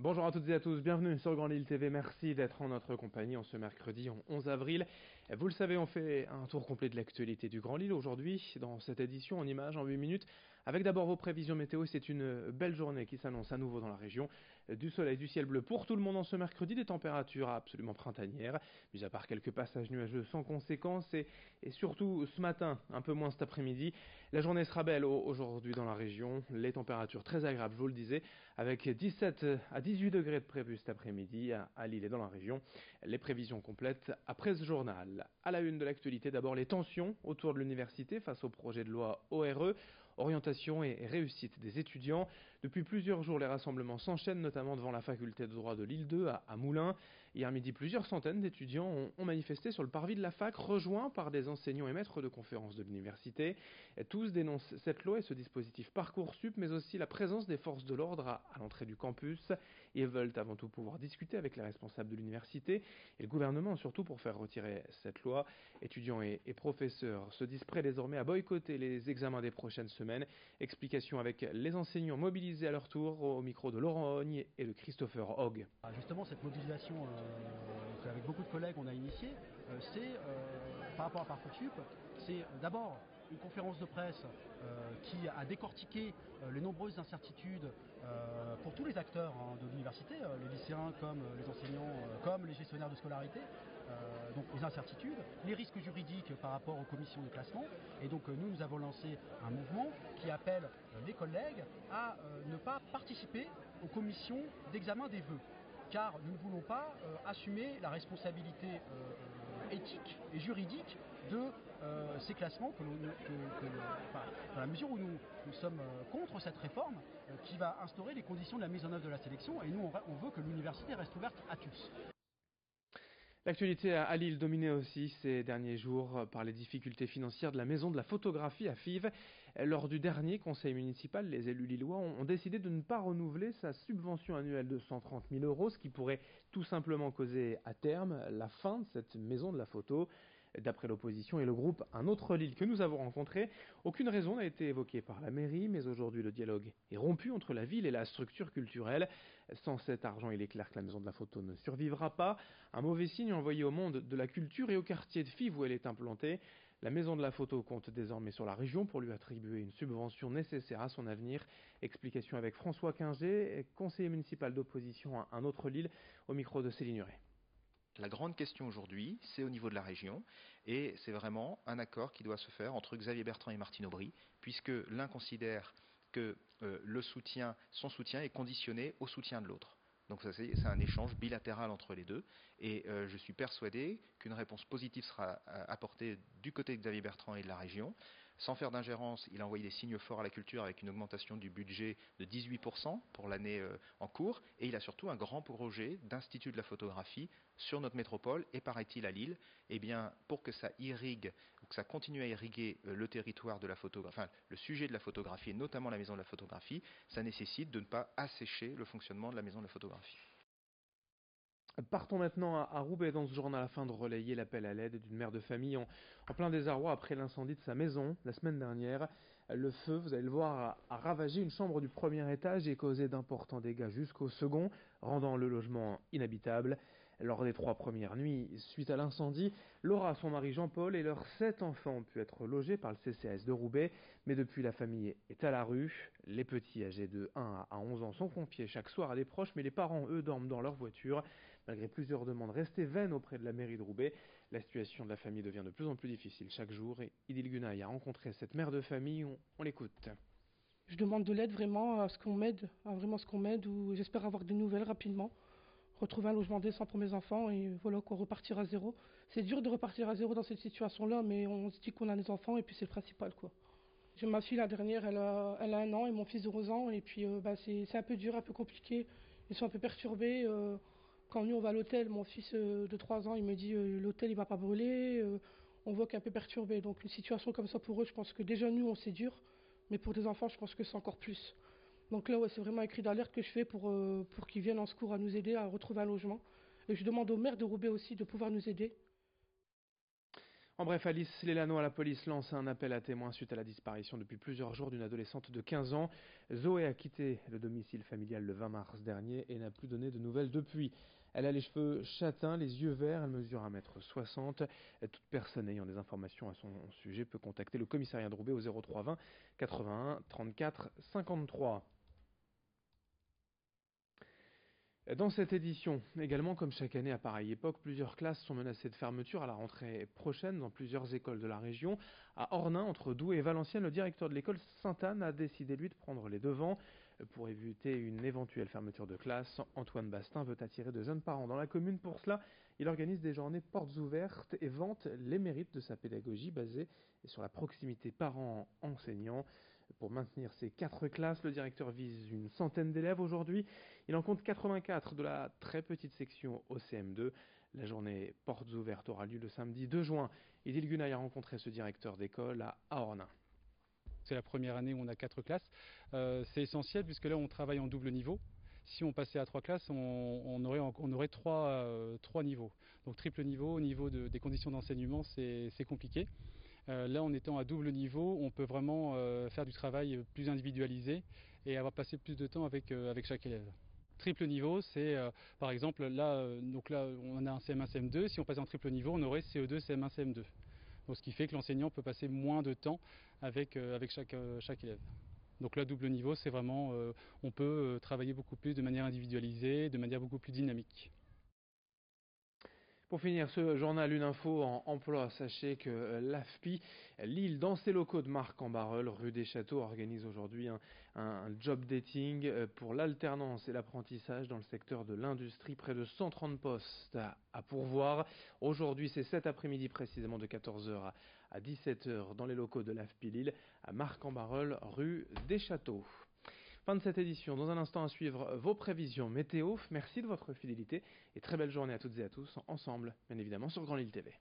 Bonjour à toutes et à tous, bienvenue sur Grand Lille TV, merci d'être en notre compagnie en ce mercredi 11 avril. Vous le savez, on fait un tour complet de l'actualité du Grand Lille aujourd'hui, dans cette édition en images en 8 minutes, avec d'abord vos prévisions météo. C'est une belle journée qui s'annonce à nouveau dans la région. Du soleil, du ciel bleu pour tout le monde en ce mercredi, des températures absolument printanières, mis à part quelques passages nuageux sans conséquence, et surtout ce matin, un peu moins cet après-midi. La journée sera belle aujourd'hui dans la région, les températures très agréables, je vous le disais, avec 17 à 18 degrés de prévu cet après-midi à Lille et dans la région. Les prévisions complètes après ce journal. À la une de l'actualité, d'abord les tensions autour de l'université face au projet de loi ORE, orientation et réussite des étudiants. Depuis plusieurs jours, les rassemblements s'enchaînent, notamment devant la faculté de droit de Lille 2 à Moulins. Hier midi, plusieurs centaines d'étudiants ont manifesté sur le parvis de la fac, rejoints par des enseignants et maîtres de conférences de l'université. Tous dénoncent cette loi et ce dispositif Parcoursup, mais aussi la présence des forces de l'ordre à l'entrée du campus. Ils veulent avant tout pouvoir discuter avec les responsables de l'université et le gouvernement, surtout pour faire retirer cette loi. Étudiants et professeurs se disent prêts désormais à boycotter les examens des prochaines semaines. Explication avec les enseignants mobilisés à leur tour au micro de Laurent Hogne et de Christopher Hogg. Justement, cette mobilisation qu'avec beaucoup de collègues on a initiée, c'est par rapport à Parcoursup, c'est d'abord une conférence de presse qui a décortiqué les nombreuses incertitudes pour tous les acteurs de l'université, les lycéens comme les enseignants, comme les gestionnaires de scolarité, donc les incertitudes, les risques juridiques par rapport aux commissions de classement. Et donc nous avons lancé un mouvement qui appelle les collègues à ne pas participer aux commissions d'examen des vœux, car nous ne voulons pas assumer la responsabilité éthique et juridique de ces classements dans la mesure où nous sommes contre cette réforme qui va instaurer les conditions de la mise en œuvre de la sélection, et nous on veut que l'université reste ouverte à tous. L'actualité à Lille dominée aussi ces derniers jours par les difficultés financières de la maison de la photographie à Fives. Lors du dernier conseil municipal, les élus lillois ont décidé de ne pas renouveler sa subvention annuelle de 130 000 €, ce qui pourrait tout simplement causer à terme la fin de cette maison de la photo. D'après l'opposition et le groupe Un autre Lille que nous avons rencontré, aucune raison n'a été évoquée par la mairie, mais aujourd'hui le dialogue est rompu entre la ville et la structure culturelle. Sans cet argent, il est clair que la maison de la photo ne survivra pas. Un mauvais signe envoyé au monde de la culture et au quartier de Fives où elle est implantée. La maison de la photo compte désormais sur la région pour lui attribuer une subvention nécessaire à son avenir. Explication avec François Quinger, conseiller municipal d'opposition à Un autre Lille, au micro de Céline Huret. La grande question aujourd'hui, c'est au niveau de la région, et c'est vraiment un accord qui doit se faire entre Xavier Bertrand et Martine Aubry, puisque l'un considère que son soutien est conditionné au soutien de l'autre. Donc c'est un échange bilatéral entre les deux, et je suis persuadé qu'une réponse positive sera apportée du côté de Xavier Bertrand et de la région. Sans faire d'ingérence, il a envoyé des signes forts à la culture avec une augmentation du budget de 18% pour l'année en cours, et il a surtout un grand projet d'institut de la photographie sur notre métropole, et paraît-il à Lille, eh bien, pour que ça irrigue, ou que ça continue à irriguer le territoire de la photographie, enfin le sujet de la photographie, et notamment la maison de la photographie, ça nécessite de ne pas assécher le fonctionnement de la maison de la photographie. Partons maintenant à Roubaix dans ce journal afin de relayer l'appel à l'aide d'une mère de famille en plein désarroi après l'incendie de sa maison la semaine dernière. Le feu, vous allez le voir, a ravagé une chambre du premier étage et causé d'importants dégâts jusqu'au second, rendant le logement inhabitable. Lors des 3 premières nuits suite à l'incendie, Laura, son mari Jean-Paul et leurs 7 enfants ont pu être logés par le CCAS de Roubaix, mais depuis la famille est à la rue. Les petits âgés de 1 à 11 ans sont confiés chaque soir à des proches, mais les parents, eux, dorment dans leur voiture. Malgré plusieurs demandes restées vaines auprès de la mairie de Roubaix, la situation de la famille devient de plus en plus difficile chaque jour, et Idil Gunaï a rencontré cette mère de famille, on l'écoute. Je demande de l'aide vraiment à ce qu'on m'aide, ou j'espère avoir des nouvelles rapidement. Retrouver un logement décent pour mes enfants et voilà quoi, repartir à zéro. C'est dur de repartir à zéro dans cette situation-là, mais on se dit qu'on a des enfants et puis c'est le principal quoi. J'ai ma fille la dernière, elle a 1 an et mon fils de 11 ans et puis c'est un peu dur, un peu compliqué. Ils sont un peu perturbés. Quand nous on va à l'hôtel, mon fils de 3 ans il me dit l'hôtel il va pas brûler. On voit qu'il est un peu perturbé. Donc une situation comme ça pour eux, je pense que déjà nous c'est dur, mais pour des enfants je pense que c'est encore plus. Donc là, ouais, c'est vraiment un cri d'alerte que je fais pour qu'ils viennent en secours à nous aider à retrouver un logement. Et je demande au maire de Roubaix aussi de pouvoir nous aider. En bref, Alice Lélano à la police lance un appel à témoins suite à la disparition depuis plusieurs jours d'une adolescente de 15 ans. Zoé a quitté le domicile familial le 20 mars dernier et n'a plus donné de nouvelles depuis. Elle a les cheveux châtains, les yeux verts, elle mesure 1,60 m. Toute personne ayant des informations à son sujet peut contacter le commissariat de Roubaix au 03 20 81 34 53. Dans cette édition, également comme chaque année à pareille époque, plusieurs classes sont menacées de fermeture à la rentrée prochaine dans plusieurs écoles de la région. À Ornain, entre Douai et Valenciennes, le directeur de l'école Sainte-Anne a décidé lui de prendre les devants. Pour éviter une éventuelle fermeture de classe, Antoine Bastin veut attirer de jeunes parents dans la commune. Pour cela, il organise des journées portes ouvertes et vante les mérites de sa pédagogie basée sur la proximité parents-enseignants. Pour maintenir ces 4 classes, le directeur vise une centaine d'élèves aujourd'hui. Il en compte 84 de la très petite section au CM2. La journée portes ouvertes aura lieu le samedi 2 juin. Idil Gunay a rencontré ce directeur d'école à Ornain. C'est la première année où on a 4 classes. C'est essentiel puisque là on travaille en double niveau. Si on passait à 3 classes, on aurait 3 niveaux. Donc triple niveau, au niveau des conditions d'enseignement, c'est compliqué. Là, en étant à double niveau, on peut vraiment faire du travail plus individualisé et avoir passé plus de temps avec chaque élève. Triple niveau, c'est par exemple là, on a un CM1, CM2. Si on passait en triple niveau, on aurait CE2, CM1, CM2. Donc, ce qui fait que l'enseignant peut passer moins de temps avec chaque élève. Donc là, double niveau, c'est vraiment, on peut travailler beaucoup plus de manière individualisée, de manière beaucoup plus dynamique. Pour finir ce journal, une info en emploi. Sachez que l'AFPI Lille, dans ses locaux de Marc-en-Barœul, rue des Châteaux, organise aujourd'hui un job dating pour l'alternance et l'apprentissage dans le secteur de l'industrie. Près de 130 postes à pourvoir. Aujourd'hui, c'est cet après-midi précisément de 14h à 17h dans les locaux de l'AFPI Lille à Marc-en-Barœul, rue des Châteaux. Fin de cette édition. Dans un instant à suivre vos prévisions météo. Merci de votre fidélité et très belle journée à toutes et à tous ensemble, bien évidemment, sur Grand Lille TV.